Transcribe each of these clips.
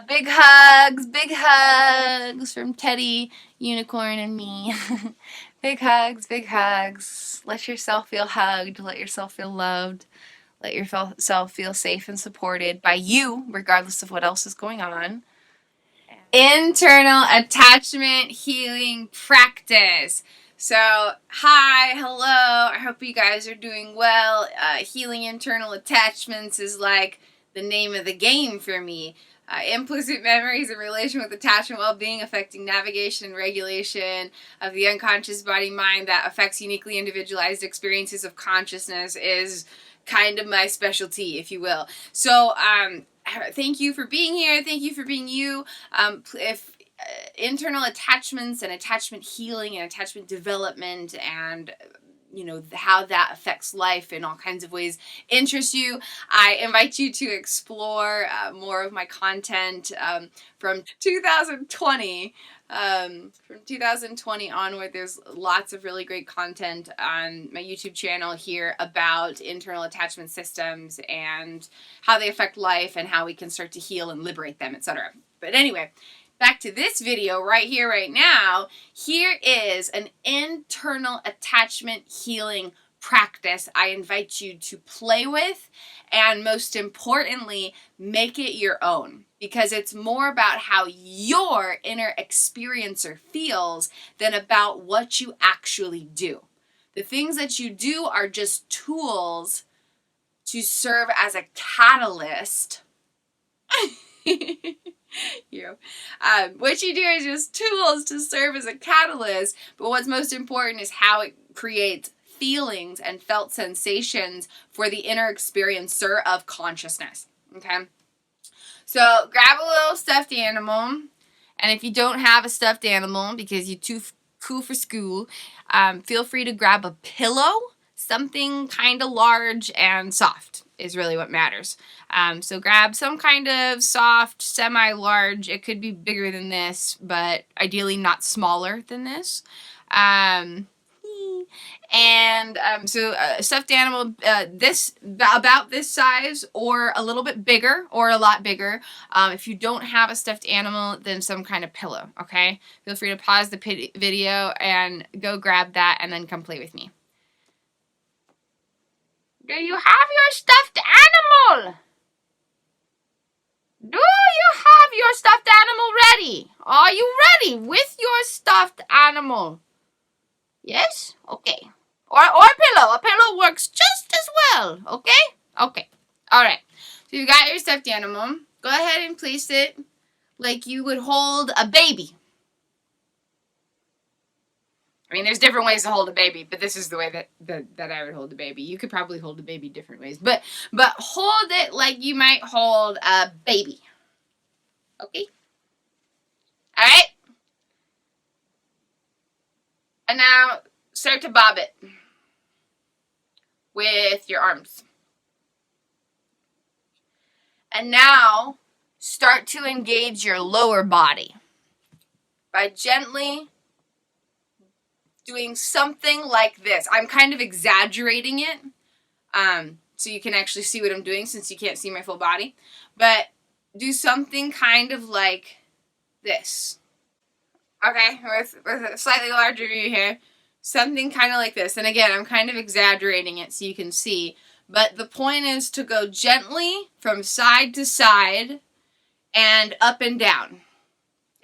Big hugs from Teddy, Unicorn, and me. Big hugs, big hugs. Let yourself feel hugged. Let yourself feel loved. Let yourself feel safe and supported by you, regardless of what else is going on. Internal attachment healing practice. So, hi, hello. I hope you guys are doing well. Healing internal attachments is like the name of the game for me. Implicit memories in relation with attachment well-being affecting navigation and regulation of the unconscious body-mind that affects uniquely individualized experiences of consciousness is kind of my specialty, if you will. So, thank you for being here. Thank you for being you. If internal attachments and attachment healing and attachment development and how that affects life in all kinds of ways interests you, I invite you to explore more of my content from 2020. From 2020 onward, there's lots of really great content on my YouTube channel here about internal attachment systems and how they affect life and how we can start to heal and liberate them, etc. But anyway, back to this video right here, right now. Here is an internal attachment healing practice I invite you to play with, and most importantly, make it your own, because it's more about how your inner experiencer feels than about what you actually do. The things that you do are just tools to serve as a catalyst. What you do is just tools to serve as a catalyst, but what's most important is how it creates feelings and felt sensations for the inner experiencer of consciousness. Okay? So grab a little stuffed animal, and if you don't have a stuffed animal because you're too cool for school, feel free to grab a pillow. Something kind of large and soft is really what matters. So grab some kind of soft, semi-large. It could be bigger than this, but ideally not smaller than this. So a stuffed animal, about this size or a little bit bigger or a lot bigger. If you don't have a stuffed animal, then some kind of pillow, okay? Feel free to pause the video and go grab that and then come play with me. Do you have your stuffed animal? Do you have your stuffed animal ready? Are you ready with your stuffed animal? Yes? Okay. Or a pillow. A pillow works just as well. Okay? Okay. Alright. So you got your stuffed animal. Go ahead and place it like you would hold a baby. I mean, there's different ways to hold a baby, but this is the way that I would hold a baby. You could probably hold a baby different ways, but hold it like you might hold a baby. Okay? Alright? And now, start to bob it with your arms. And now, start to engage your lower body by gently doing something like this. I'm kind of exaggerating it, so you can actually see what I'm doing since you can't see my full body. But do something kind of like this. Okay, with a slightly larger view here. Something kind of like this. And again, I'm kind of exaggerating it so you can see. But the point is to go gently from side to side and up and down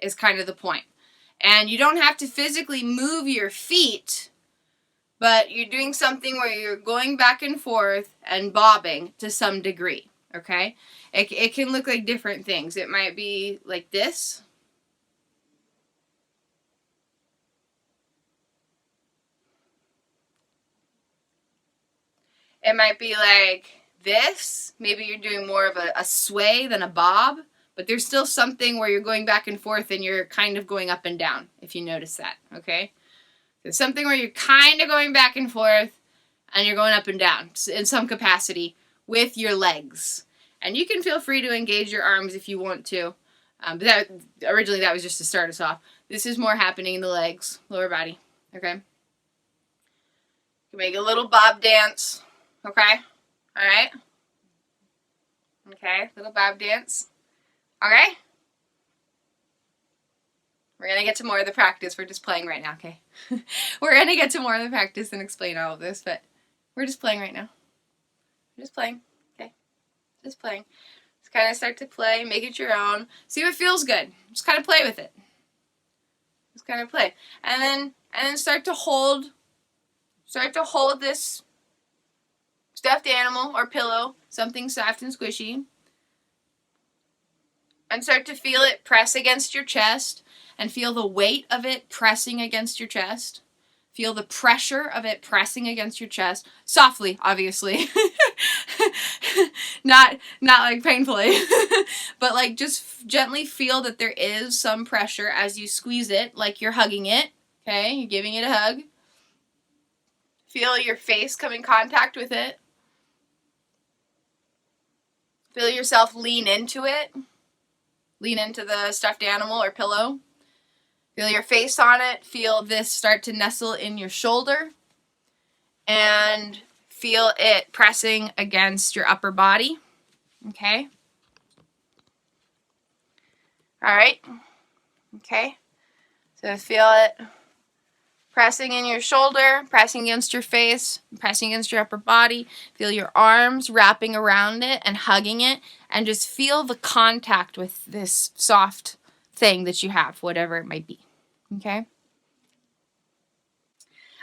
is kind of the point. And you don't have to physically move your feet, but you're doing something where you're going back and forth and bobbing to some degree, okay? It can look like different things. It might be like this. It might be like this. Maybe you're doing more of a sway than a bob. But there's still something where you're going back and forth and you're kind of going up and down, if you notice that, okay? There's something where you're kind of going back and forth and you're going up and down in some capacity with your legs. And you can feel free to engage your arms if you want to. But originally that was just to start us off. This is more happening in the legs, lower body, okay? You can make a little bob dance, okay? All right? Okay, little bob dance. Okay? We're going to get to more of the practice. We're just playing right now, okay? We're going to get to more of the practice and explain all of this, but we're just playing right now. We're just playing, okay? Just playing. Just kind of start to play, make it your own. See what feels good. Just kind of play with it. Just kind of play. And then start to hold this stuffed animal or pillow, something soft and squishy. And start to feel it press against your chest. And feel the weight of it pressing against your chest. Feel the pressure of it pressing against your chest. Softly, obviously. not like painfully. But like just gently feel that there is some pressure as you squeeze it, like you're hugging it. Okay, you're giving it a hug. Feel your face come in contact with it. Feel yourself lean into it. Lean into the stuffed animal or pillow. Feel your face on it. Feel this start to nestle in your shoulder. And feel it pressing against your upper body. Okay? Alright? Okay? So feel it pressing in your shoulder, pressing against your face, pressing against your upper body. Feel your arms wrapping around it and hugging it. And just feel the contact with this soft thing that you have, whatever it might be. Okay?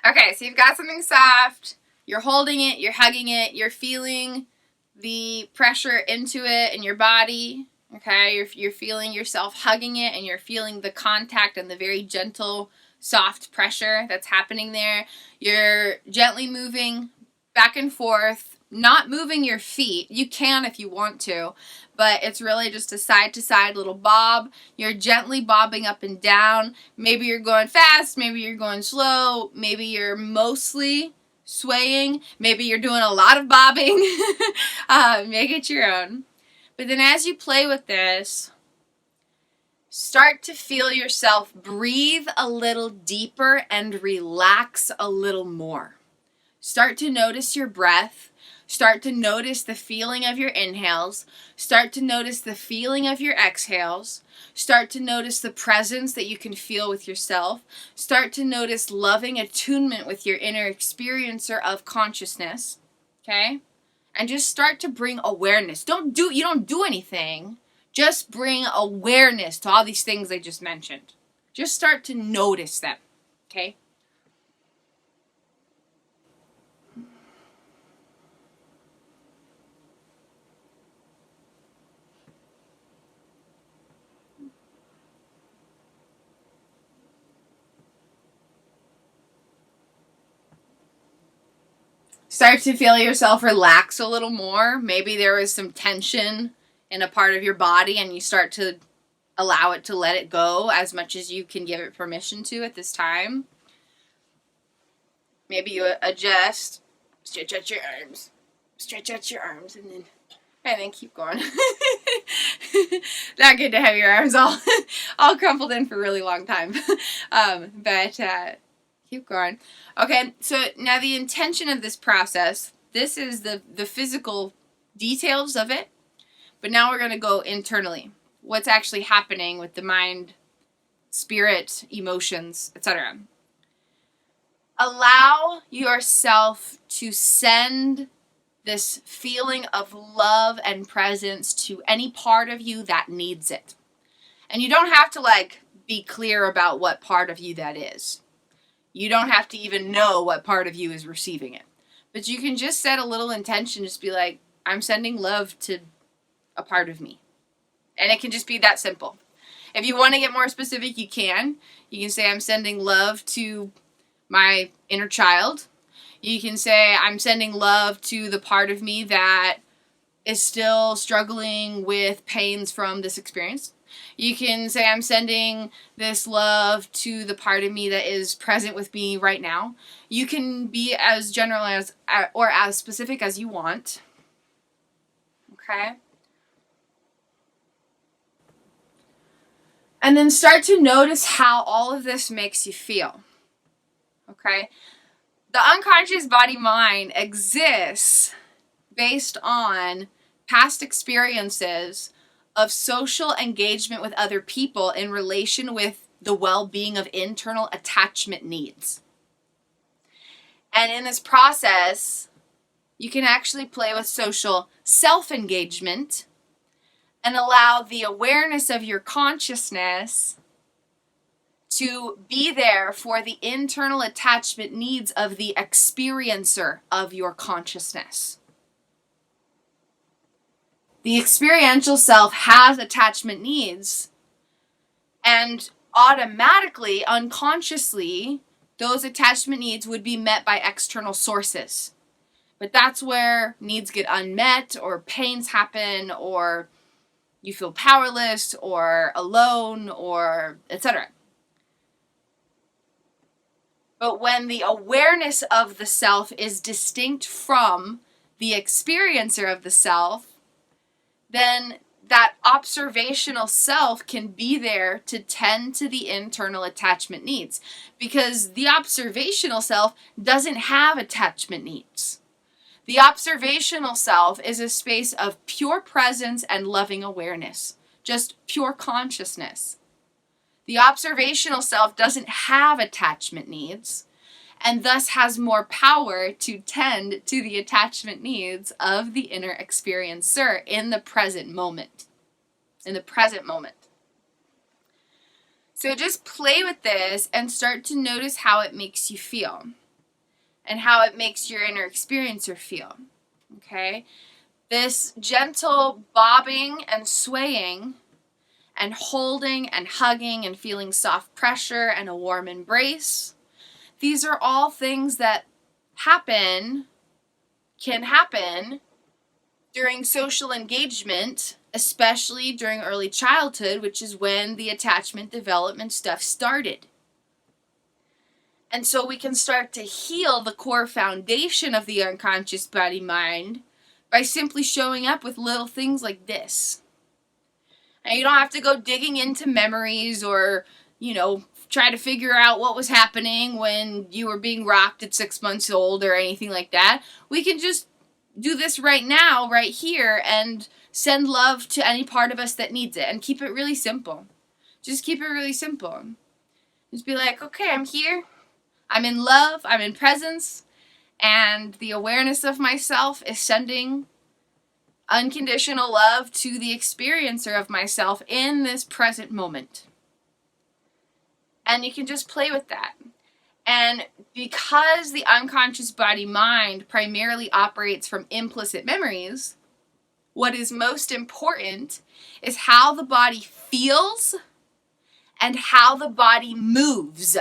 Okay, so you've got something soft. You're holding it, you're hugging it, you're feeling the pressure into it in your body. Okay? You're feeling yourself hugging it, and you're feeling the contact and the very gentle, soft pressure that's happening there. You're gently moving back and forth, not moving your feet. You can if you want to, but it's really just a side-to-side little bob. You're gently bobbing up and down. Maybe you're going fast, maybe you're going slow, maybe you're mostly swaying, maybe you're doing a lot of bobbing. Make it your own. But then as you play with this, start to feel yourself breathe a little deeper and relax a little more. Start to notice your breath. Start to notice the feeling of your inhales. Start to notice the feeling of your exhales. Start to notice the presence that you can feel with yourself. Start to notice loving attunement with your inner experiencer of consciousness. Okay? And just start to bring awareness. You don't do anything. Just bring awareness to all these things I just mentioned. Just start to notice them. Okay? Start to feel yourself relax a little more. Maybe there was some tension in a part of your body and you start to allow it to let it go as much as you can give it permission to at this time. Maybe you adjust, stretch out your arms, and then keep going. Not good to have your arms all crumpled in for a really long time. But keep going. Okay, so now the intention of this process, this is the physical details of it, but now we're going to go internally. What's actually happening with the mind, spirit, emotions, etc. Allow yourself to send this feeling of love and presence to any part of you that needs it. And you don't have to be clear about what part of you that is. You don't have to even know what part of you is receiving it. But you can just set a little intention, just be like, I'm sending love to a part of me. And it can just be that simple. If you want to get more specific, you can. You can say, I'm sending love to my inner child. You can say, I'm sending love to the part of me that is still struggling with pains from this experience. You can say, I'm sending this love to the part of me that is present with me right now. You can be as general as or as specific as you want. Okay? And then start to notice how all of this makes you feel. Okay? The unconscious body-mind exists based on past experiences of social engagement with other people in relation with the well-being of internal attachment needs. And in this process, you can actually play with social self-engagement and allow the awareness of your consciousness to be there for the internal attachment needs of the experiencer of your consciousness. The experiential self has attachment needs, and automatically, unconsciously, those attachment needs would be met by external sources. But that's where needs get unmet, or pains happen, or you feel powerless, or alone, or etc. But when the awareness of the self is distinct from the experiencer of the self, then that observational self can be there to tend to the internal attachment needs, because the observational self doesn't have attachment needs. The observational self is a space of pure presence and loving awareness, just pure consciousness. The observational self doesn't have attachment needs, and thus has more power to tend to the attachment needs of the inner experiencer in the present moment. In the present moment. So just play with this and start to notice how it makes you feel, and how it makes your inner experiencer feel. Okay? This gentle bobbing and swaying and holding and hugging and feeling soft pressure and a warm embrace, these are all things that can happen during social engagement, especially during early childhood, which is when the attachment development stuff started. And so we can start to heal the core foundation of the unconscious body-mind by simply showing up with little things like this. And you don't have to go digging into memories or, try to figure out what was happening when you were being rocked at 6 months old or anything like that. We can just do this right now, right here, and send love to any part of us that needs it, and keep it really simple. Just keep it really simple. Just be like, okay, I'm here. I'm in love. I'm in presence. And the awareness of myself is sending unconditional love to the experiencer of myself in this present moment. And you can just play with that. And because the unconscious body-mind primarily operates from implicit memories, what is most important is how the body feels and how the body moves.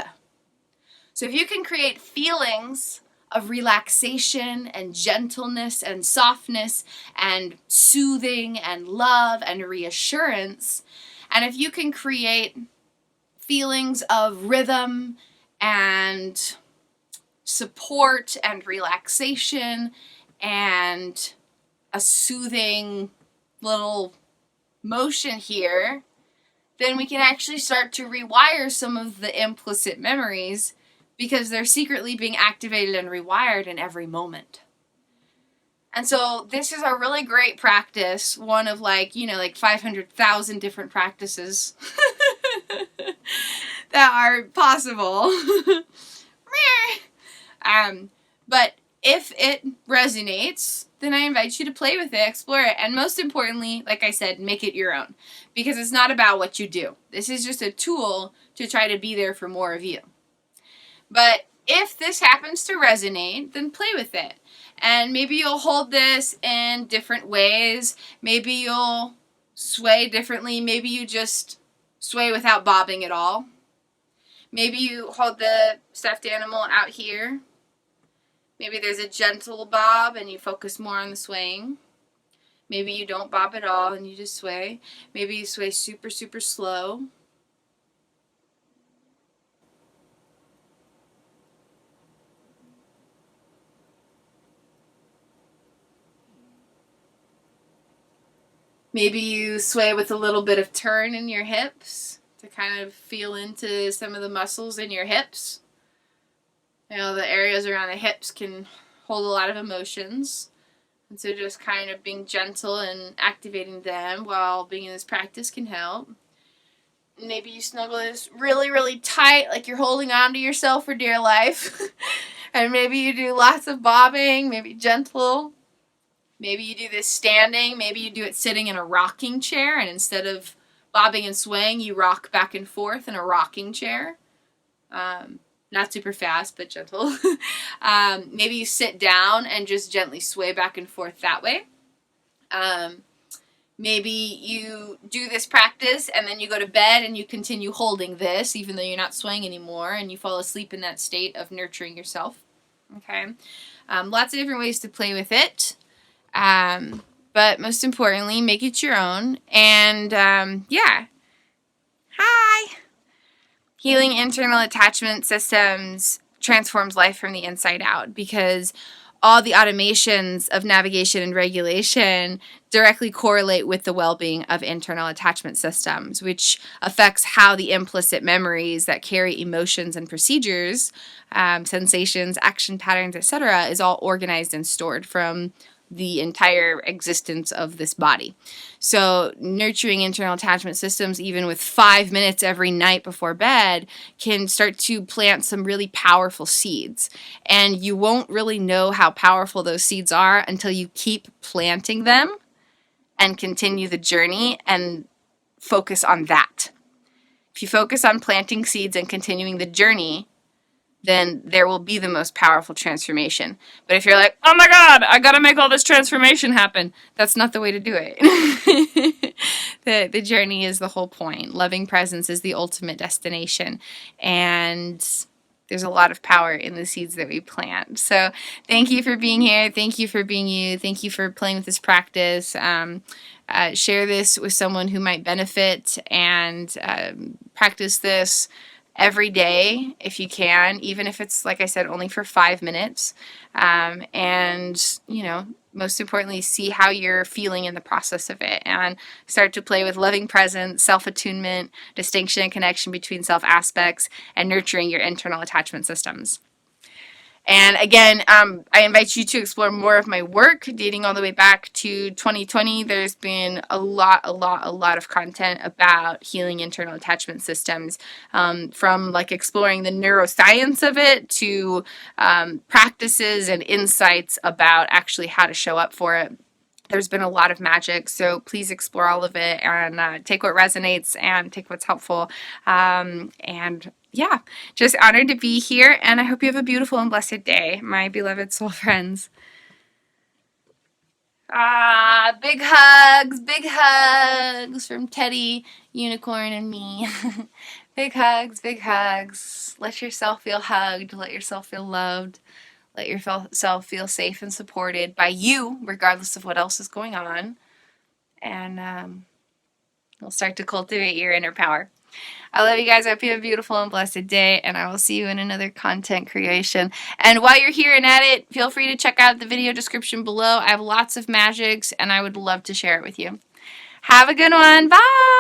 So if you can create feelings of relaxation and gentleness and softness and soothing and love and reassurance, and if you can create feelings of rhythm and support and relaxation and a soothing little motion here, then we can actually start to rewire some of the implicit memories, because they're secretly being activated and rewired in every moment. And so this is a really great practice, one of 500,000 different practices that are possible. But if it resonates, then I invite you to play with it, explore it, and most importantly, like I said, make it your own. Because it's not about what you do. This is just a tool to try to be there for more of you. But if this happens to resonate, then play with it. And maybe you'll hold this in different ways. Maybe you'll sway differently. Maybe you just sway without bobbing at all. Maybe you hold the stuffed animal out here. Maybe there's a gentle bob and you focus more on the swaying. Maybe you don't bob at all and you just sway. Maybe you sway super, super slow. Maybe you sway with a little bit of turn in your hips to kind of feel into some of the muscles in your hips. The areas around the hips can hold a lot of emotions. And so just kind of being gentle and activating them while being in this practice can help. Maybe you snuggle this really, really tight, like you're holding on to yourself for dear life. And maybe you do lots of bobbing, maybe gentle. Maybe you do this standing. Maybe you do it sitting in a rocking chair, and instead of bobbing and swaying, you rock back and forth in a rocking chair. Not super fast, but gentle. Maybe you sit down and just gently sway back and forth that way. Maybe you do this practice and then you go to bed and you continue holding this even though you're not swaying anymore, and you fall asleep in that state of nurturing yourself. Okay? Lots of different ways to play with it. But most importantly, make it your own. And yeah. Hi! Healing internal attachment systems transforms life from the inside out, because all the automations of navigation and regulation directly correlate with the well-being of internal attachment systems, which affects how the implicit memories that carry emotions and procedures, sensations, action patterns, etc., is all organized and stored from the entire existence of this body. So nurturing internal attachment systems, even with 5 minutes every night before bed, can start to plant some really powerful seeds. And you won't really know how powerful those seeds are until you keep planting them and continue the journey and focus on that. If you focus on planting seeds and continuing the journey, then there will be the most powerful transformation. But if you're like, oh my God, I gotta make all this transformation happen, that's not the way to do it. The journey is the whole point. Loving presence is the ultimate destination. And there's a lot of power in the seeds that we plant. So thank you for being here. Thank you for being you. Thank you for playing with this practice. Share this with someone who might benefit, and practice this every day if you can, even if it's, like I said, only for 5 minutes. And, you know, most importantly, see how you're feeling in the process of it, and start to play with loving presence, self-attunement, distinction and connection between self aspects, and nurturing your internal attachment systems. And again, I invite you to explore more of my work dating all the way back to 2020. There's been a lot of content about healing internal attachment systems, from like exploring the neuroscience of it to practices and insights about actually how to show up for it. There's been a lot of magic, so please explore all of it and take what resonates and take what's helpful. And yeah, just honored to be here, and I hope you have a beautiful and blessed day, my beloved soul friends. Big hugs from Teddy, Unicorn, and me. Big hugs. Let yourself feel hugged. Let yourself feel loved. Let yourself feel safe and supported by you, regardless of what else is going on. And you'll start to cultivate your inner power. I love you guys. I hope you have a beautiful and blessed day, and I will see you in another content creation. And while you're here and at it, feel free to check out the video description below. I have lots of magics, and I would love to share it with you. Have a good one. Bye!